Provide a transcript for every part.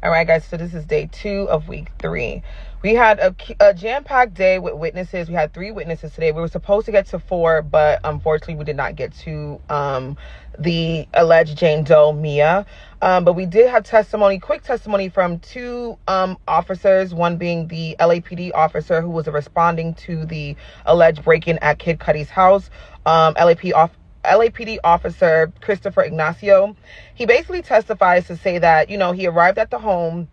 All right, guys, so this is day 2 of week 3. We had a jam-packed day with witnesses. We had 3 witnesses today. We were supposed to get to 4, but unfortunately we did not get to the alleged Jane Doe, Mia. But we did have quick testimony from 2 officers, one being the LAPD officer who was responding to the alleged break-in at Kid Cudi's house. LAPD officer Christopher Ignacio. He basically testifies to say that, he arrived at the home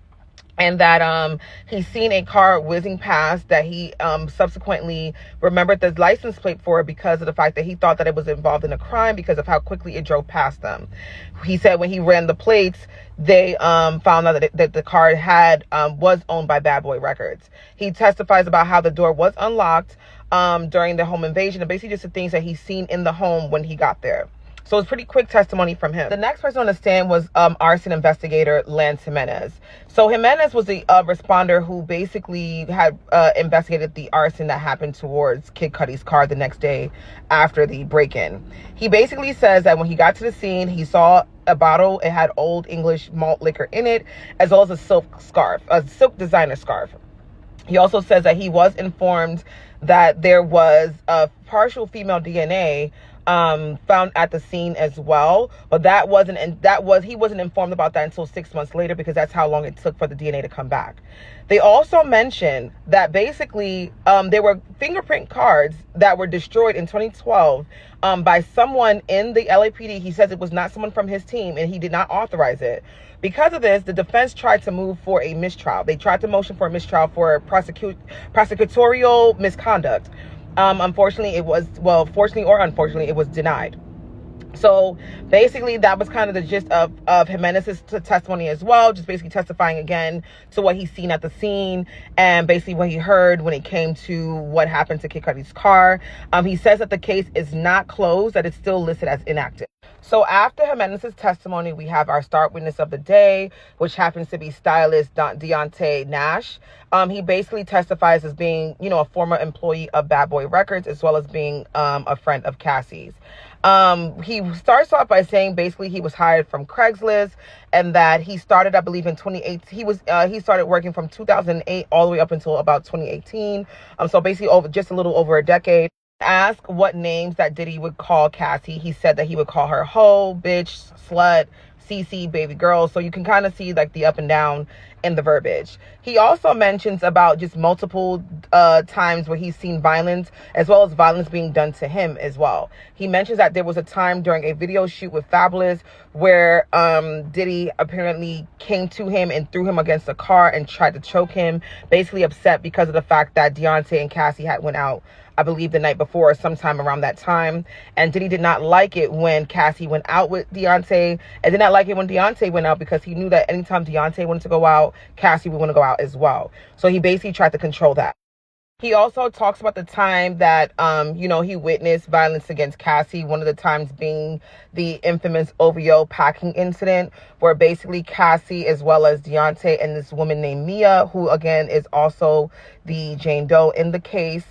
and that he's seen a car whizzing past that he subsequently remembered the license plate for because of the fact that he thought that it was involved in a crime because of how quickly it drove past them. He said when he ran the plates, they found out that the car was owned by Bad Boy Records. He testifies about how the door was unlocked during the home invasion, and basically just the things that he's seen in the home when he got there. So it's pretty quick testimony from him. The next person on the stand was arson investigator Lance Jimenez. So Jimenez was the responder who basically had investigated the arson that happened towards Kid Cudi's car the next day after the break-in. He basically says that when he got to the scene, he saw a bottle. It had Old English malt liquor in it, as well as a silk designer scarf. He also says that he was informed that there was a partial female DNA found at the scene as well, but he wasn't informed about that until 6 months later, because that's how long it took for the DNA to come back. They also mentioned that basically there were fingerprint cards that were destroyed in 2012 by someone in the LAPD. He says it was not someone from his team and he did not authorize it. Because of this, the defense tried to move for a mistrial. They tried to motion for a mistrial for prosecutorial misconduct. Unfortunately, fortunately or unfortunately, it was denied. So basically, that was kind of the gist of Jimenez's testimony as well, just basically testifying again to what he's seen at the scene and basically what he heard when it came to what happened to Kid Cudi's car. He says that the case is not closed, that it's still listed as inactive. So after Jimenez's testimony, we have our star witness of the day, which happens to be stylist Deontay Nash. He basically testifies as being, a former employee of Bad Boy Records, as well as being a friend of Cassie's. He starts off by saying basically he was hired from Craigslist and that he started, I believe, in 2018. He started working from 2008 all the way up until about 2018. So basically just a little over a decade. Ask what names that Diddy would call Cassie. He said that he would call her hoe, bitch, slut, CC, baby girl. So you can kind of see like the up and down in the verbiage. He also mentions about just multiple times where he's seen violence, as well as violence being done to him as well. He mentions that there was a time during a video shoot with Fabulous where Diddy apparently came to him and threw him against a car and tried to choke him, basically upset because of the fact that Deontay and Cassie had went out, I believe, the night before or sometime around that time. And Diddy did not like it when Cassie went out with Deontay, and did not like it when Deontay went out, because he knew that anytime Deontay wanted to go out, Cassie would want to go out as well. So he basically tried to control that. He also talks about the time that, he witnessed violence against Cassie, one of the times being the infamous OVO packing incident, where basically Cassie, as well as Deontay and this woman named Mia, who again is also the Jane Doe in the case,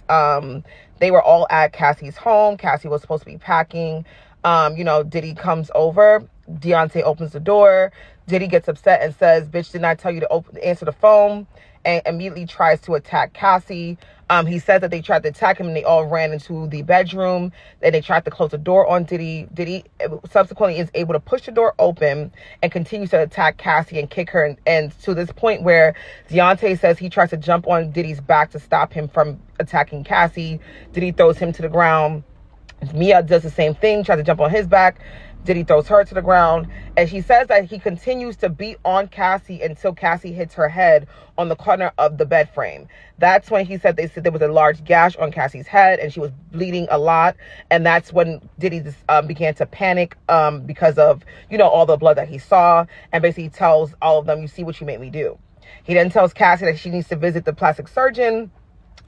they were all at Cassie's home. Cassie was supposed to be packing. Diddy comes over. Deontay opens the door. Diddy gets upset and says, "Bitch, didn't I tell you to answer the phone?" And immediately tries to attack Cassie. He said that they tried to attack him and they all ran into the bedroom. Then they tried to close the door on Diddy. Diddy subsequently is able to push the door open and continues to attack Cassie and kick her. And to this point where Deontay says he tries to jump on Diddy's back to stop him from attacking Cassie. Diddy throws him to the ground. Mia does the same thing, tries to jump on his back. Diddy throws her to the ground, and she says that he continues to beat on Cassie until Cassie hits her head on the corner of the bed frame. That's when they said there was a large gash on Cassie's head and she was bleeding a lot. And that's when Diddy began to panic because of, all the blood that he saw, and basically tells all of them, "You see what you made me do." He then tells Cassie that she needs to visit the plastic surgeon.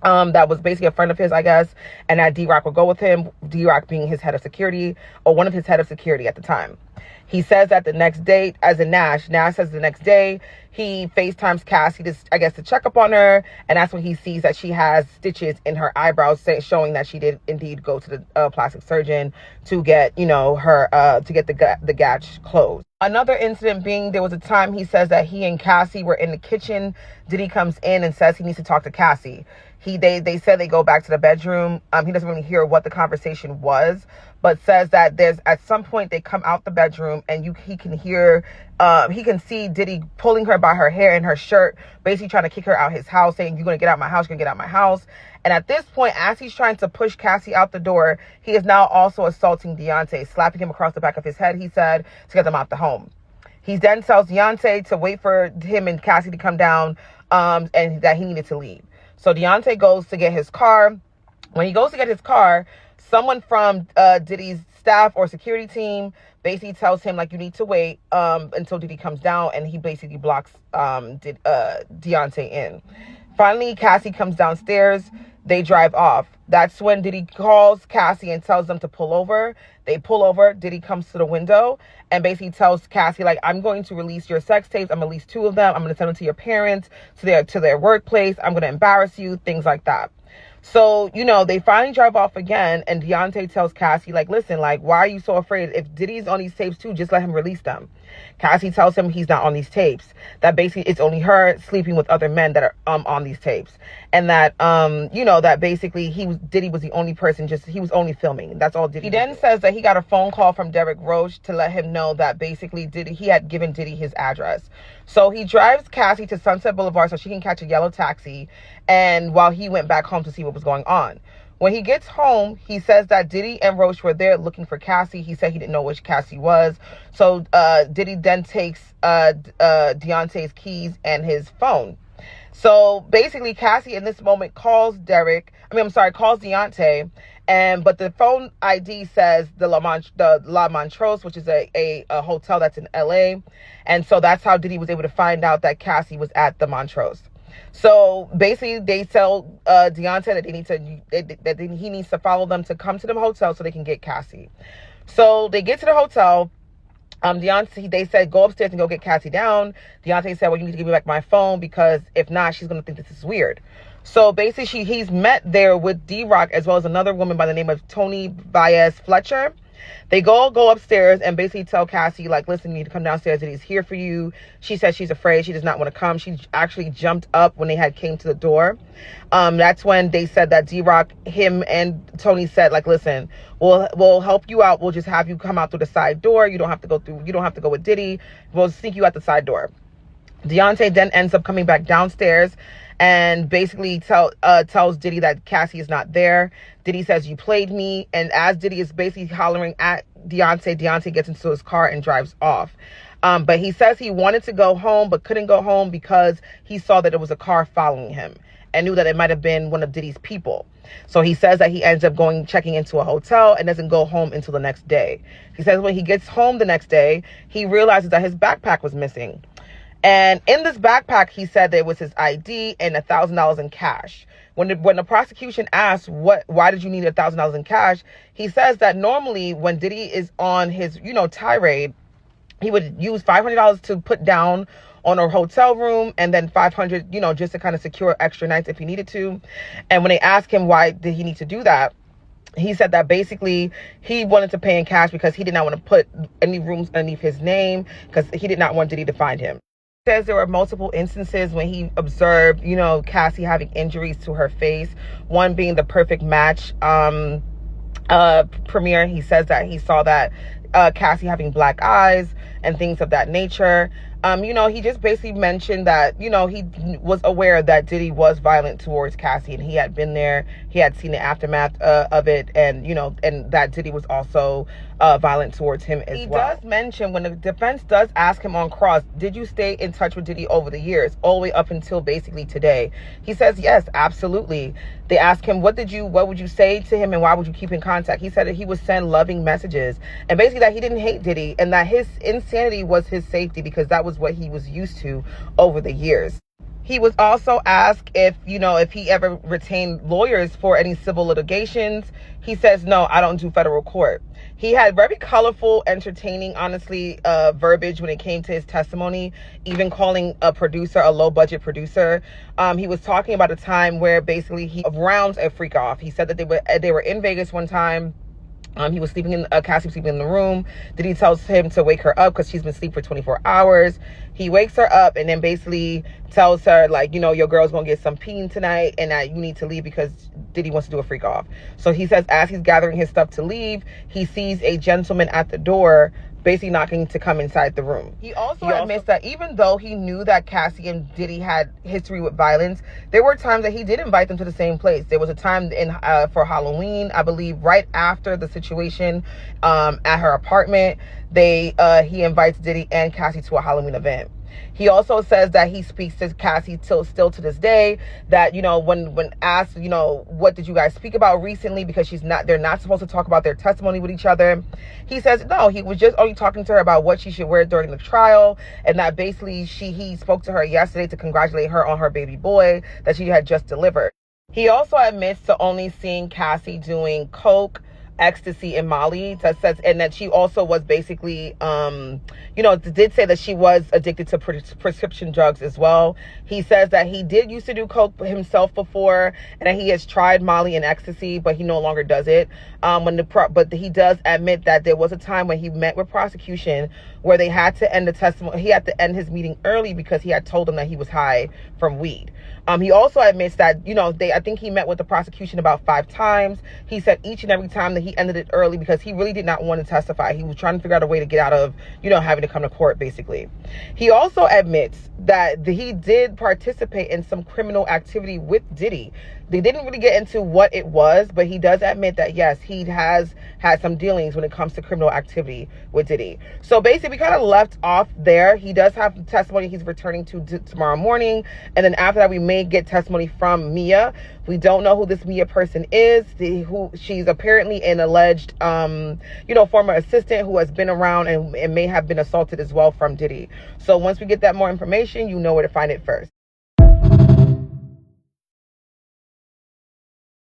That was basically a friend of his, I guess, and that D-Rock would go with him, D-Rock being his head of security, or one of his head of security at the time. He says that the next day, Nash says the next day, he FaceTimes Cassie to, I guess, to check up on her, and that's when he sees that she has stitches in her eyebrows, showing that she did indeed go to the plastic surgeon to get, you know, her to get the gash closed. Another incident being, there was a time he says that he and Cassie were in the kitchen. Diddy comes in and says he needs to talk to Cassie. They said they go back to the bedroom. He doesn't really hear what the conversation was, but says that there's, at some point they come out the bedroom and he can hear, he can see Diddy pulling her by her hair and her shirt, basically trying to kick her out his house, saying, "You're going to get out my house, you're going to get out my house." And at this point, as he's trying to push Cassie out the door, he is now also assaulting Deontay, slapping him across the back of his head, he said, to get them out the home. He then tells Deontay to wait for him and Cassie to come down, and that he needed to leave. So Deontay goes to get his car. When he goes to get his car, someone from Diddy's staff or security team basically tells him, like, you need to wait until Diddy comes down, and he basically blocks Deontay in. Finally, Cassie comes downstairs. They drive off. That's when Diddy calls Cassie and tells them to pull over. They pull over. Diddy comes to the window and basically tells Cassie, like, I'm going to release your sex tapes. I'm going to release 2 of them. I'm going to send them to your parents, to their workplace. I'm going to embarrass you, things like that. So, you know, they finally drive off again, and Deontay tells Cassie, like, listen, like, why are you so afraid? If Diddy's on these tapes too, just let him release them. Cassie tells him he's not on these tapes, that basically it's only her sleeping with other men that are on these tapes, and that you know, that basically Diddy was the only person, he was only filming. That's all Diddy. He then says that he got a phone call from Derek Roach to let him know that basically he had given Diddy his address. So he drives Cassie to Sunset Boulevard so she can catch a yellow taxi, and while he went back home to see what was going on. When he gets home, he says that Diddy and Roach were there looking for Cassie. He said he didn't know which Cassie was. So Diddy then takes Deontay's keys and his phone. So basically, Cassie in this moment calls Deontay, but the phone ID says the La Montrose, which is a hotel that's in LA. And so that's how Diddy was able to find out that Cassie was at the Montrose. So basically, they tell Deontay that he needs to follow them to come to the hotel so they can get Cassie. So they get to the hotel. They said, go upstairs and go get Cassie down. Deontay said, well, you need to give me back my phone, because if not, she's going to think this is weird. So basically, he's met there with D-Rock as well as another woman by the name of Tony Baez Fletcher. They go upstairs and basically tell Cassie, like, listen, you need to come downstairs, and he's here for you. She says she's afraid. She does not want to come. She actually jumped up when they came to the door. That's when they said that D-Rock, him and Tony said, like, listen, we'll help you out. We'll just have you come out through the side door. You don't have to go with Diddy. We'll sneak you out the side door. Deontay then ends up coming back downstairs and basically tells Diddy that Cassie is not there. Diddy says, you played me. And as Diddy is basically hollering at Deontay gets into his car and drives off. But he says he wanted to go home but couldn't go home because he saw that there was a car following him and knew that it might have been one of Diddy's people. So he says that he ends up checking into a hotel and doesn't go home until the next day. He says when he gets home the next day, he realizes that his backpack was missing. And in this backpack, he said there was his ID and $1,000 in cash. When the prosecution asked, why did you need $1,000 in cash? He says that normally when Diddy is on his, tirade, he would use $500 to put down on a hotel room, and then $500, just to kind of secure extra nights if he needed to. And when they asked him why did he need to do that, he said that basically he wanted to pay in cash because he did not want to put any rooms underneath his name, because he did not want Diddy to find him. Says there were multiple instances when he observed, Cassie having injuries to her face, one being the perfect match premiere. He says that he saw that Cassie having black eyes and things of that nature. He just basically mentioned that, he was aware that Diddy was violent towards Cassie, and he had been there. He had seen the aftermath of it, and, and that Diddy was also violent towards him as well. He does mention, when the defense does ask him on cross, did you stay in touch with Diddy over the years, all the way up until basically today? He says, yes, absolutely. They ask him, what would you say to him, and why would you keep in contact? He said that he would send loving messages, and basically that he didn't hate Diddy, and that his insanity was his safety, because that was what he was used to over the years. He was also asked if, if he ever retained lawyers for any civil litigations. He says, no, I don't do federal court. He had very colorful, entertaining, honestly, verbiage when it came to his testimony, even calling a producer a low-budget producer. He was talking about a time where basically he rounds a freak off. He said that they were in Vegas one time. He was sleeping Cassie was sleeping in the room. Diddy tells him to wake her up because she's been asleep for 24 hours. He wakes her up and then basically tells her, like, your girl's gonna get some peen tonight and that you need to leave because Diddy wants to do a freak off. So he says as he's gathering his stuff to leave, he sees a gentleman at the door basically knocking to come inside the room. He also admits that even though he knew that Cassie and Diddy had history with violence, there were times that he did invite them to the same place. There was a time for Halloween, I believe, right after the situation at her apartment, he invites Diddy and Cassie to a Halloween event. He also says that he speaks to Cassie still to this day, that, when asked, what did you guys speak about recently, because they're not supposed to talk about their testimony with each other. He says, no, he was just only talking to her about what she should wear during the trial, and that basically he spoke to her yesterday to congratulate her on her baby boy that she had just delivered. He also admits to only seeing Cassie doing coke, ecstasy, and Molly, and that she also was basically did say that she was addicted to prescription drugs as well. He says that he did used to do coke himself before, and that he has tried Molly and ecstasy, but he no longer does it. But he does admit that there was a time when he met with prosecution where they had to end the testimony. He had to end his meeting early because he had told them that he was high from weed. He also admits that, I think he met with the prosecution about 5 times. He said each and every time that he ended it early because he really did not want to testify. He was trying to figure out a way to get out of, having to come to court, basically. He also admits that he did participate in some criminal activity with Diddy. They didn't really get into what it was, but he does admit that, yes, he has had some dealings when it comes to criminal activity with Diddy. So basically, we kind of left off there. He does have testimony he's returning to tomorrow morning. And then after that, we may get testimony from Mia. We don't know who this Mia person is. She's apparently an alleged, former assistant who has been around and may have been assaulted as well from Diddy. So once we get that more information, you know where to find it first.